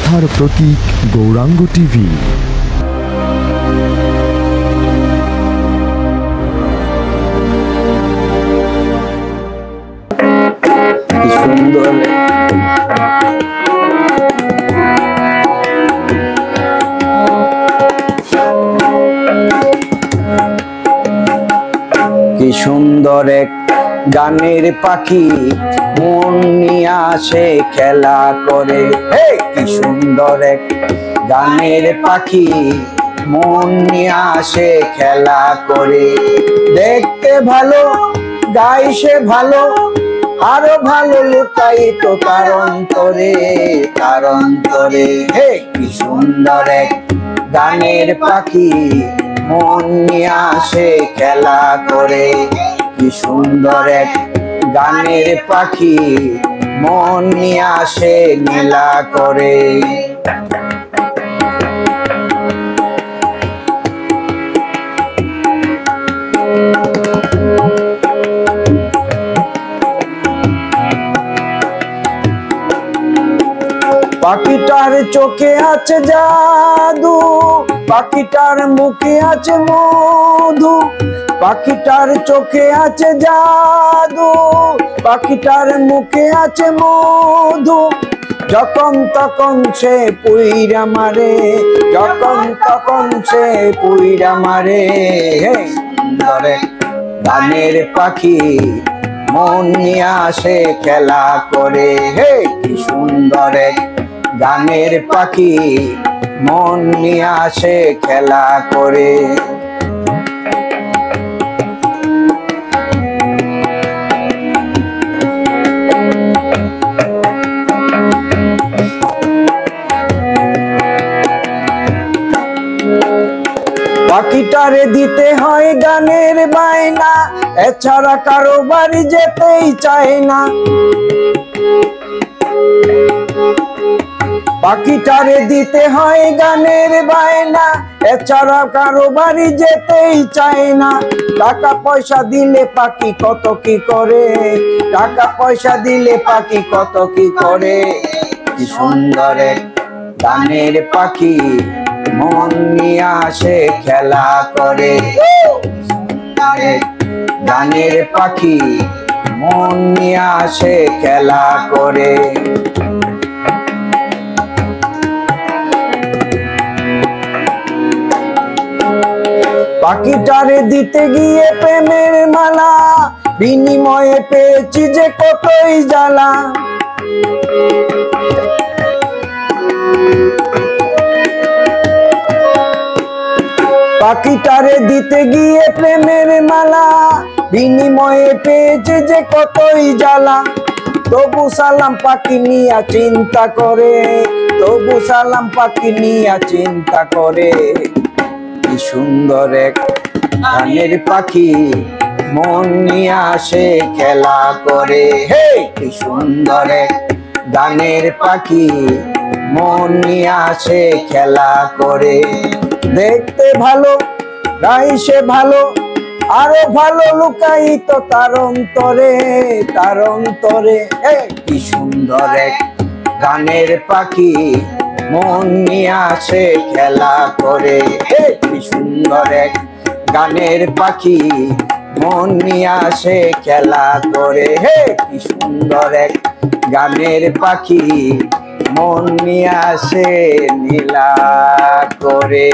আস্থার প্রতীক গৌরাঙ্গ টিভি। কি সুন্দর এক গানের পাখি মন নিয়ে আসে খেলা করে। হে কি সুন্দর এক গানের পাখি মন নিয়ে আসে খেলা করে। দেখতে ভালো গাইছে ভালো আরো ভালো লুকায়িত তার অন্তরে, তার অন্তরে। হে কি সুন্দর এক গানের পাখি মন নিয়ে আসে খেলা করে। কি সুন্দর এক গানের পাখি মন নিয়ে আসে মেলা করে। পাখিটার চোখে আছে জাদু, পাখিটার মুখে আছে মধু। পাখিটার চোখে আছে জাদু, পাখিটার মুখে আছে মধু। যখন তখন সে পুইরা মারে, যখন তখন সে পুইরা মারে। হে সুন্দর এক গানের পাখি মন নিয়ে আসে খেলা করে। হে কি সুন্দর এক গানের পাখি মন নিয়ে আসে খেলা করে। পাখিটারে দিতে হয় গানের বায়না, এছাড়া কারো বাড়ি যেতেই চায় না। পাখিটারে দিতে হয় গানের বায়না, এছাড়া কারো বাড়ি যেতেই চায় না। টাকা পয়সা দিলে পাখি কত কি করে, টাকা পয়সা দিলে পাখি কত কি করে। কি সুন্দর এক গানের পাখি মন নিয়ে আসে খেলা করে। গানের পাখি মন নিয়ে আসে খেলা করে। পাখিটারে দিতে গিয়ে প্রেমের মালা, বিনিময়ে পেয়েছি যে কতই জ্বালা। পাখিটারে দিতে গিয়ে প্রেমের মালা, বিনিময়ে পেয়েছে যে কতই জ্বালা। তবু সালাম পাখি নিয়া চিন্তা করে, তবু সালাম পাখি নিয়া চিন্তা করে। কি সুন্দর এক গানের পাখি মন নিয়ে আসে খেলা করে। হে কি সুন্দর এক গানের পাখি মন নিয়ে আসে খেলা করে। দেখতে ভালো গাইছে ভালো আরো ভালো লুকায়িত তার অন্তরে, তার অন্তরে। হে কি সুন্দর এক গানের পাখি মন নিয়ে আসে খেলা করে। হে কি সুন্দর এক গানের পাখি মন নিয়ে আসে খেলা করে। হে কি সুন্দর এক গানের পাখি মন নিয়ে আসে নীলা করে।